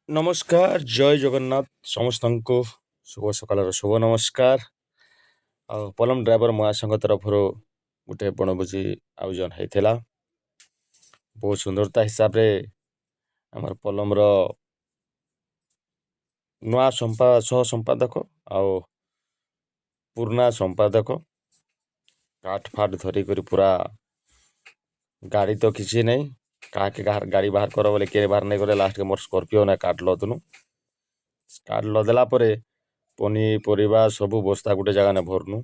ନମସ୍କାର ଜୟ ଜଗନ୍ନାଥ ସମସ୍ତଙ୍କୁ ଶୁଭ ସକାଳର ଶୁଭ ନମସ୍କାର। ଆଉ ପଲମ ଡ୍ରାଇଭର ମହାସଂଘ ତରଫରୁ ଗୋଟେ ବଣଭୋଜି ଆୟୋଜନ ହେଇଥିଲା। ବହୁତ ସୁନ୍ଦରତା ହିସାବରେ ଆମର ପଲମର ନୂଆ ସହ ସମ୍ପାଦକ ଆଉ ପୁରୁଣା ସମ୍ପାଦକ କାଠ ଫାଟ ଧରିକରି ପୁରା ଗାଡ଼ି ତ କିଛି ନାହିଁ, କାହାକେ ଗାଡ଼ି ବାହାର କର ବୋଲେ କିଏ ବାହାର ନାଇଁ କଲେ ଲାଷ୍ଟକେ ମୋର ସ୍କର୍ପିଓ ନା କାଠ ଲଦନୁ। କାଠ ଲଦେଲା ପରେ ପନିପରିବା ସବୁ ବସ୍ତା ଗୋଟେ ଜାଗାନେ ଭରନୁ।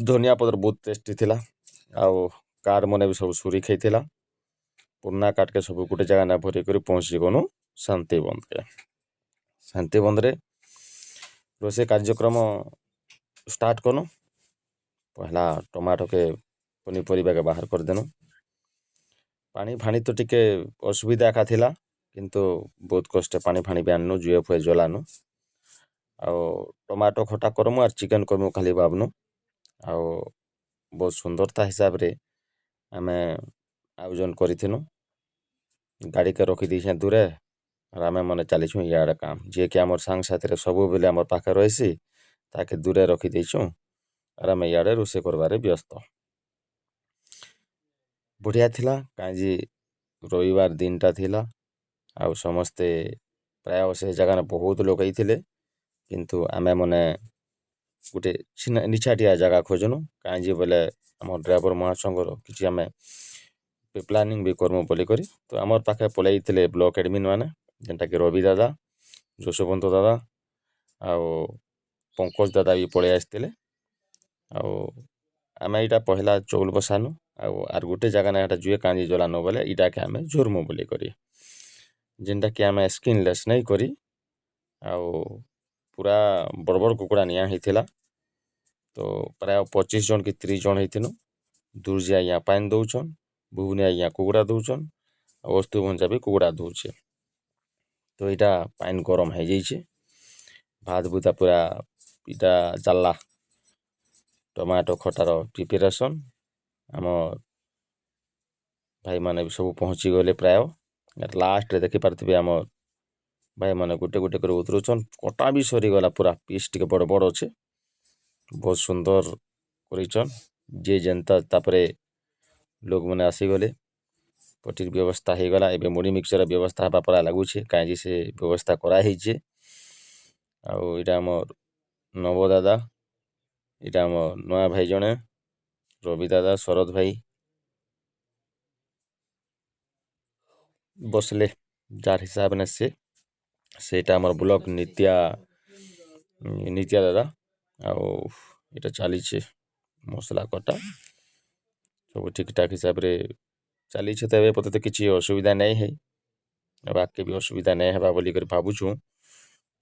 ଧନିଆ ପତ୍ର ବହୁତ ଟେଷ୍ଟି ଥିଲା। ଆଉ କାଠ ମାନେ ବି ସବୁ ସୁରି ଖାଇଥିଲା। ପୁରୁଣା କାଠକେ ସବୁ ଗୋଟେ ଜାଗାନେ ଭରିକରି ପହଞ୍ଚି ଗନୁ ଶାନ୍ତିବନ୍ଧରେ। ଶାନ୍ତିବନ୍ଧରେ ରୋଷେଇ କାର୍ଯ୍ୟକ୍ରମ ଷ୍ଟାର୍ଟ କନୁ। ପହଲା ଟମାଟୋକେ ପନିପରିବାକେ ବାହାର କରିଦେନୁ। ପାଣି ଫାଣି ତ ଟିକେ ଅସୁବିଧା ଏକା ଥିଲା, କିନ୍ତୁ ବହୁତ କষ্টে ପାଣି ଫାଣି ବି ଆଣିନୁ, ଜୁଏ ଫୁଏ ଜଲାନୁ। ଆଉ ଟମାଟୋ ଖଟା କରମୁ ଆର୍ ଚିକେନ୍ କରମୁ ଖାଲି ଭାବନୁ। ଆଉ ବହୁତ ସୁନ୍ଦରତା ହିସାବରେ ଆମେ ଆୟୋଜନ କରିଥିନୁ। ଗାଡ଼ିକେ ରଖିଦେଇଛେଁ ଦୂରେ ଆର୍ ଆମେ ମାନେ ଚାଲିଛୁଁ ଇଆଡ଼େ କାମ, ଯିଏକି ଆମର ସାଙ୍ଗସାଥିରେ ସବୁବେଲେ ଆମର ପାଖେ ରହିସି ତାକେ ଦୂରେ ରଖିଦେଇଛୁଁ ଆର୍ ଆମେ ଇଆଡ଼େ ରୋଷେଇ କରବାରେ ବ୍ୟସ୍ତ। ବଢ଼ିଆ ଥିଲା, କାଁଜି ରବିବାର ଦିନଟା ଥିଲା। ଆଉ ସମସ୍ତେ ପ୍ରାୟ ସେ ଜାଗାରେ ବହୁତ ଲୋକ ହେଇଥିଲେ, କିନ୍ତୁ ଆମେ ମାନେ ଗୋଟେ ନିଛାଟିଆ ଜାଗା ଖୋଜନୁ। କାଁଜି ବୋଲେ ଆମ ଡ୍ରାଇଭର ମହାସଂଘର କିଛି ଆମେ ପ୍ଲାନିଂ ବି କରମୁ ବୋଲିକରି। ତ ଆମର ପାଖେ ପଲେଇଥିଲେ ବ୍ଲକ ଆଡ଼ମିନ୍ ମାନେ, ଯେନ୍ଟାକି ରବି ଦାଦା, ଯଶୋବନ୍ତ ଦାଦା ଆଉ ପଙ୍କଜ ଦାଦା ବି ପଳେଇ ଆସିଥିଲେ। ଆଉ ଆମେ ଏଇଟା ପହଲା ଚଉଲ ବସାନୁ ଆଉ ଆର୍ ଗୋଟେ ଜାଗାନେ ଏଟା ଜୁଏ କାଁଜି ଜଲାନୁ ବୋଲେ ଇଟାକେ ଆମେ ଝୁରମୁ ବୋଲିକରି, ଯେନ୍ଟାକି ଆମେ ସ୍କିନଲେସ୍ ନେଇ କରି ଆଉ ପୁରା ବଡ଼ ବଡ଼ କୁକୁଡ଼ା ନିଆଁ ହେଇଥିଲା। ତ ପ୍ରାୟ 25 ଜଣ କି 30 ଜଣ ହେଇଥିନୁ। ଦୁର୍ଜି ଆଜ୍ଞା ପାଣି ଦଉଛନ୍, ବୁବୁନି ଆଜ୍ଞା କୁକୁଡ଼ା ଦଉଛନ୍, ଆଉ ଅସ୍ତୁଭଞ୍ଜା ବି କୁକୁଡ଼ା ଦଉଛେ। ତ ଏଇଟା ପାଣି ଗରମ ହେଇଯାଇଛେ। ଭାତ ଭୁତା ପୁରା ଇଟା ଚାଲଲା। ଟମାଟୋ ଖଟାର ପ୍ରିପାରେସନ୍ ଆମ ଭାଇମାନେ ବି ସବୁ ପହଞ୍ଚି ଗଲେ ପ୍ରାୟ। ଲାଷ୍ଟରେ ଦେଖିପାରୁଥିବେ ଆମ ଭାଇମାନେ ଗୋଟେ ଗୋଟେ କରି ଉତରୁଛନ୍। କଟା ବି ସରିଗଲା, ପୁରା ପିସ୍ ଟିକେ ବଡ଼ ବଡ଼ ଅଛେ। ବହୁତ ସୁନ୍ଦର କରିଛନ୍। ଯେ ଯେନ୍ତା ତାପରେ ଲୋକମାନେ ଆସିଗଲେ, ପଟିର ବ୍ୟବସ୍ଥା ହେଇଗଲା। ଏବେ ମୁଢ଼ି ମିକ୍ସଚର ବ୍ୟବସ୍ଥା ହେବା ପରା ଲାଗୁଛେ, କାଁଜି ସେ ବ୍ୟବସ୍ଥା କରାହେଇଛେ। ଆଉ ଏଇଟା ଆମର ନବ ଦାଦା, ଏଇଟା ଆମ ନୂଆ ଭାଇ ଜଣେ ରବି ଦାଦା, ଶରଦ ଭାଇ ବସଲେ ଯାର ହିସାବରେ ସେଇଟା ଆମର ବ୍ଲକ ନିତ୍ୟା ଦାଦା। ଆଉ ଏଇଟା ଚାଲିଛେ ମସଲା କଟା, ସବୁ ଠିକ୍ଠାକ୍ ହିସାବରେ ଚାଲିଛେ। ତ ଏବେ ପର୍ଯ୍ୟନ୍ତ କିଛି ଅସୁବିଧା ନାଇଁ ହେଇ, ଆଗ୍କେ ବି ଅସୁବିଧା ନାଇଁ ହେବା ବୋଲିକରି ଭାବୁଛୁଁ।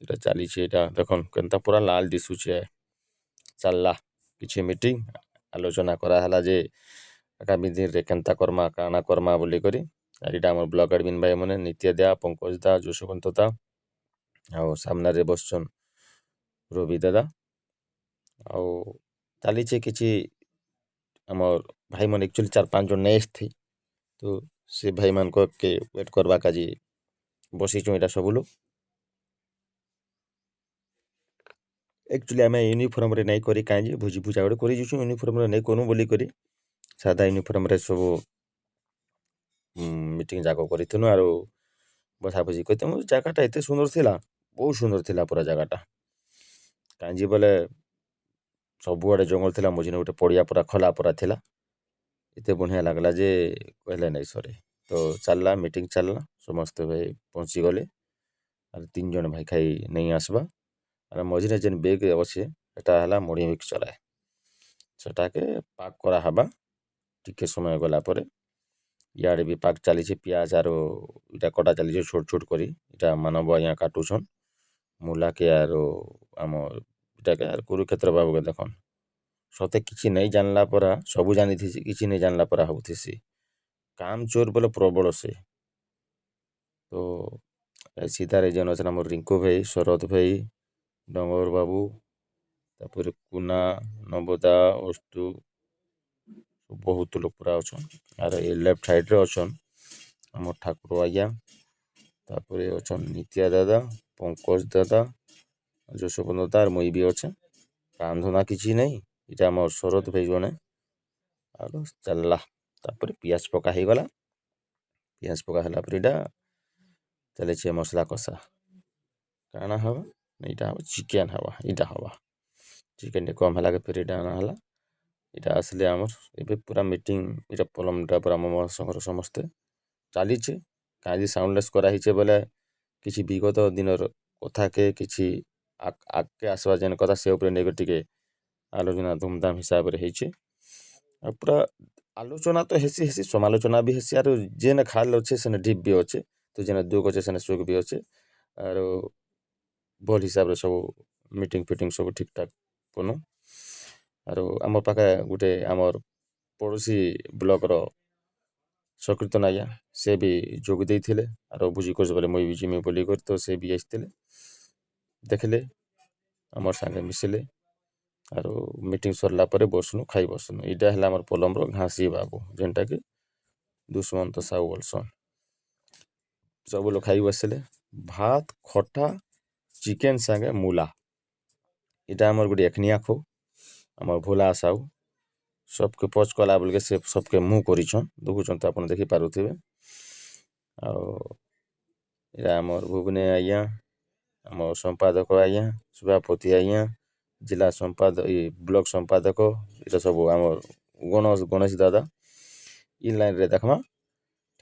ଏଇଟା ଚାଲିଛେ, ଏଇଟା ଦେଖନ୍ କେନ୍ତା ପୁରା ଲାଲ ଦିଶୁଛେ। ଚାଲଲା କିଛି ମିଟିଂ ଆଲୋଚନା କରାହେଲା ଯେ ଆଗାମୀ ଦିନରେ କେନ୍ତା କର୍ମା କାଣା କର୍ମା ବୋଲିକରି। ଆର୍ ଏଇଟା ଆମର ବ୍ଲକ ଆଡ଼ମିନ୍ ଭାଇମାନେ ନିତ୍ୟ ଦା, ପଙ୍କଜ ଦା, ଯଶୋବନ୍ତ ଦା ଆଉ ସାମ୍ନାରେ ବସଛନ୍ ରବି ଦାଦା। ଆଉ ଚାଲିଛେ କିଛି ଆମର୍ ଭାଇମାନେ ଆକ୍ଚୁଆଲି 4-5 ଜଣ ନେଇ ଆସିଥି, ତ ସେ ଭାଇମାନକେ ୱେଟ୍ କରବା କାଜି ବସିଛୁଁ ଏଇଟା ସବୁ ଲୋକ। ଆକ୍ଚୁଆଲି ଆମେ ୟୁନିଫର୍ମରେ ନାଇଁ କରି କାଁଜି ଭୋଜି ଭୁଜା ଗୋଟେ କରି ଯାଉଛୁଁ, ୟୁନିଫର୍ମରେ ନାଇଁ କନୁ ବୋଲିକରି ସାଧା ୟୁନିଫର୍ମରେ ସବୁ ମିଟିଂ ଯାକ କରିଥିନୁ। ଆରୁ ବସାବୁସି କରିଥିନୁ। ଜାଗାଟା ଏତେ ସୁନ୍ଦର ଥିଲା, ବହୁତ ସୁନ୍ଦର ଥିଲା ପୁରା ଜାଗାଟା। କାଁଜି ବୋଲେ ସବୁଆଡ଼େ ଜଙ୍ଗଲ ଥିଲା, ମଝିରେ ଗୋଟେ ପଡ଼ିଆ ପୁରା ଖୋଲା ପୁରା ଥିଲା। ଏତେ ବଢ଼ିଆ ଲାଗଲା ଯେ କହିଲେ ନାଇଁ ସରେ। ତ ଚାଲଲା ମିଟିଂ ଚାଲଲା, ସମସ୍ତେ ଭାଇ ପହଞ୍ଚିଗଲେ। ଆର୍ 3 ଜଣ ଭାଇ ଖାଇ ନେଇ ଆସବା। ଆର୍ ମଝିରେ ଯେନ୍ ବେଗ୍ ଅଛେ ସେଟା ହେଲା ମୁଢ଼ି ମିକ୍ସଚର, ସେଟାକେ ପାକ୍ କରାହେବା ଟିକେ ସମୟ ଗଲା ପରେ। ଇଆଡ଼େ ବି ପାକ୍ ଚାଲିଛେ, ପିଆଜ ଆରୁ ଇଟା କଟା ଚାଲିଛେ ଛୋଟ ଛୋଟ କରି। ଇଟା ମାନବ ଆଜ୍ଞା କାଟୁଛନ୍ ମୂଲାକେ, ଆରୁ ଆମର୍ ଇଟାକେ ଆର୍ କୁରୁକ୍ଷେତ୍ର ବାବୁକେ ଦେଖନ୍ ସତେ କିଛି ନାଇଁ ଜାଣିଲା ପରା ସବୁ ଜାଣିଥିସି, କିଛି ନାଇଁ ଜାଣିଲା ପରା ହଉଥିସି। କାମ ଚୋର ବୋଲେ ପ୍ରବଳ ସେ। ତ ସିଧାରେ ଯେନ୍ ଅଛନ୍ ଆମର ରିଙ୍କୁ ଭାଇ, ଶରଦ ଭାଇ, ଡଙ୍ଗର ବାବୁ, ତାପରେ କୁନା, ନବଦା, ଅଷ୍ଟୁ, ବହୁତ ଲୋକ ପୁରା ଅଛନ୍। ଆର୍ ଏ ଲେଫ୍ଟ ସାଇଡ଼ରେ ଅଛନ୍ ଆମର ଠାକୁର ଆଜ୍ଞା, ତାପରେ ଅଛନ୍ ନିତ୍ୟା ଦାଦା, ପଙ୍କଜ ଦାଦା, ଯଶୋବନ୍ତ ଦାଦା ଆର୍ ମୁଇଁ ବି ଅଛେ। କାମଧନ୍ଦା କିଛି ନାଇଁ, ଇଟା ଆମର୍ ଶରତ ଭାଇ ଜଣେ। ଆରୁ ଚାଲ୍ଲା, ତାପରେ ପିଆଜ ପକା ହେଇଗଲା। ପିଆଜ ପକା ହେଲା ପରେ ଇଟା ଚାଲିଛେ ମସଲା କଷା। କାଣା ହେବା, ଇଟା ହେବା ଚିକେନ୍ ହେବା, ଇଟା ହେବା। ଚିକେନ୍ ଟିକେ କମ୍ ହେଲାକେ ଫେର୍ ଇଟା ଅଣା ହେଲା। ଇଟା ଆସିଲେ ଆମର୍ ଏବେ ପୁରା ମିଟିଂ, ଇଟା ପଲମ୍ଟା ପୁରା ଆମ ସମସ୍ତେ ଚାଲିଛେ। କାଁଜି ସାଉଣ୍ଡଲେସ୍ କରାହେଇଛେ ବୋଲେ କିଛି ବିଗତ ଦିନର କଥାକେ କିଛି ଆଗ୍କେ ଆସ୍ବା ଯେନ୍ କଥା ସେ ଉପରେ ନେଇକରି ଟିକେ ଆଲୋଚନା ଧୁମ୍ଧାମ୍ ହିସାବରେ ହେଇଛେ। ଆଉ ପୁରା ଆଲୋଚନା ତ ହେସି ସମାଲୋଚନା ବି ହେସି, ଆରୁ ଯେନେ ଖାଲ୍ ଅଛେ ସେନେ ଢିପ୍ ବି ଅଛେ। ତ ଯେନେ ଦୁଃଖ୍ ଅଛେ ସେନେ ସୁଖ୍ ବି ଅଛେ। ଆରୁ ଭଲ୍ ହିସାବରେ ସବୁ ମିଟିଂ ଫିଟିଂ ସବୁ ଠିକ୍ ଠାକ୍ କନୁ। ଆରୁ ଆମର୍ ପାଖେ ଗୁଟେ ଆମର୍ ପଡ଼ୋଶୀ ବ୍ଲକ୍ର ସକୀର୍ତ୍ତନ ଆଜ୍ଞା, ସେ ବି ଯୋଗ୍ ଦେଇଥିଲେ। ଆରୁ ବୁଝି କରୁଛେ ବୋଲେ ମୁଇଁ ବି ଯିମି ବୋଲିକରି ତ ସେ ବି ଆସିଥିଲେ, ଦେଖ୍ଲେ ଆମର୍ ସାଙ୍ଗେ ମିଶିଲେ। ଆରୁ ମିଟିଂ ସର୍ଲା ପରେ ବସ୍ନୁ, ଖାଇ ବସ୍ନୁ। ଇଟା ହେଲା ଆମର୍ ପଲମ୍ର ଘାସି ବାବୁ, ଯେନ୍ଟାକି ଦୁଷ୍ମନ୍ତ ସାହୁ ବୋଲ୍ସନ୍। ସବୁ ଲୋକ୍ ଖାଇ ବସ୍ଲେ। ଭାତ୍, ଖଟା, ଚିକେନ୍ ସାଙ୍ଗେ ମୂଲା, ଇଟା ଆମର୍ ଗୁଟେ ଏଖନିଆ ଖୋ, ଆମର୍ ଭୋଲା ସାହୁ। ସବ୍କେ ପଚ୍ କଲା ବେଲ୍କେ ସେ ସବ୍କେ ମୁହଁ କରିଛନ୍, ଦେଖୁଛନ୍ ତ ଆପଣ୍ ଦେଖିପାରୁଥିବେ। ଆଉ ଇଟା ଆମର୍ ଭୁବନେ ଆଜ୍ଞା, ଆମର୍ ସମ୍ପାଦକ ଆଜ୍ଞା, ସଭାପତି ଆଜ୍ଞା, ଜିଲ୍ଲା ବ୍ଲକ୍ ସମ୍ପାଦକ, ଇଟା ସବୁ ଆମର୍ ଗଣେଶ୍ ଦାଦା। ଇ ଲାଇନ୍ରେ ଦେଖ୍ମା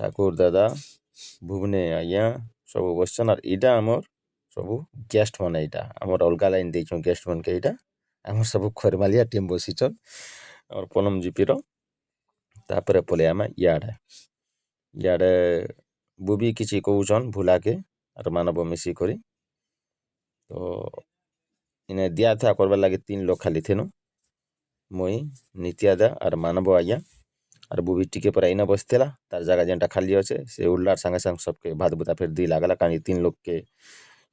ଠାକୁର୍ ଦାଦା, ଭୁବନେ ଆଜ୍ଞା ସବୁ ବସିଛନ୍। ଆର୍ ଇଟା ଆମର୍ ସବୁ ଗେଷ୍ଟ୍ମାନେ, ଇଟା ଆମର୍ ଅଲ୍ଗା ଲାଇନ୍ ଦେଇଛୁଁ ଗେଷ୍ଟ୍ମାନ୍କେ। ଇଟା ଆମର୍ ସବୁ ଖର୍ମାଲିଆ ଟିମ୍ ବସିଛନ୍ ଆମର୍ ପଲମ୍ ଜିପିର। ତାପରେ ପଲେଇ ଆଏମା ଇଆଡ଼େ ବୁବି କିଛି କହୁଛନ୍ ଭୁଲାକେ ଆର୍ ମାନବ ମିଶିକରି। ତ ଇନେ ଦିଆଥୁଆ କର୍ବାର୍ ଲାଗି 3 ଲୋକ୍ ଖାଲି ଥିଲୁଁ, ମୁଇଁ, ନିତ୍ୟା ଦା ଆର୍ ମାନବ ଆଜ୍ଞା। ଆର୍ ବୁବି ଟିକେ ପରେ ଇନେ ବସିଥିଲା, ତାର୍ ଜାଗା ଯେନ୍ଟା ଖାଲି ଅଛେ ସେ ଉଠ୍ଲାର୍ ସାଙ୍ଗେ ସାଙ୍ଗେ ସବ୍କେ ଭାତ୍ ଭୁତା ଫେର୍ ଦି ଲାଗ୍ଲା। କାଁଯେ 3 ଲୋକ୍କେ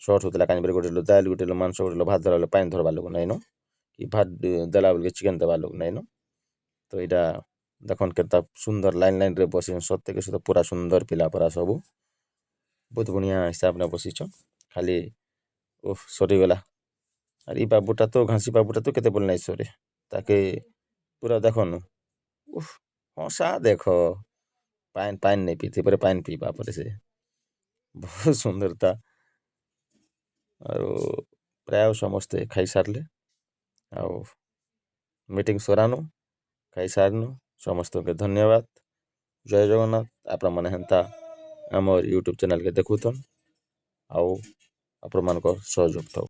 ସର୍ଟ୍ ହଉଥିଲା, କାଁଯେ ବେଲେ ଗୁଟେ ଲୋକ୍ ଦାଏଲ୍, ଗୁଟେ ଲୋକ୍ ମାଂସ, ଗୁଟେ ଲୋକ୍ ଭାତ୍ ଧର୍ବା ଲୋକ୍ ପାଏନ୍ ଧର୍ବାର୍ ଲୋକ୍ ନାଇଁନ, କି ଭାତ୍ ଦେଲା ବେଲ୍କେ ଚିକେନ୍ ଦେବାର୍ ଲୋକ୍ ନାଇଁନ। ତ ଇଟା ଦେଖୁନ୍ କେନ୍ତା ସୁନ୍ଦର୍ ଲାଇନ୍ ରେ ବସିଛନ୍, ସତେକେ ସତେ ପୁରା ସୁନ୍ଦର୍ ପିଲା ପରା ସବୁ। ବହୁତ୍ ବଢ଼ିଆଁ ହିସାବ୍ନେ ବସିଛନ୍। ଖାଲି ସରିଗଲା। ଆର୍ ଇ ବାବୁଟା ତ ଘାସି ବାବୁଟା ତ କେତେ ବେଲେ ନାଇଁ ସରେ, ତାକେ ପୁରା ଦେଖୁନ୍ ହସା ଦେଖ, ପାଏନ୍ ନେଇ ପିଇଥି ପରେ ପାଏନ୍ ପିଇବା ପରେ ସେ ବହୁତ୍ ସୁନ୍ଦର୍ତା। ଆରୁ ପ୍ରାୟ ସମସ୍ତେ ଖାଇସାର୍ଲେ। ଆଉ ମିଟିଂ ସରାନୁ, ଖାଇସାର୍ନୁ, ସମସ୍ତଙ୍କେ ଧନ୍ୟବାଦ୍। ଜୟ ଜଗନ୍ନାଥ୍। ଆପଣମାନେ ହେନ୍ତା ଆମର୍ ୟୁଟ୍ୟୁବ୍ ଚ୍ୟାନେଲ୍କେ ଦେଖୁଥନ୍, ଆଉ ଆପଣମାନ୍କର୍ ସହଯୋଗ୍ ଥାଉ।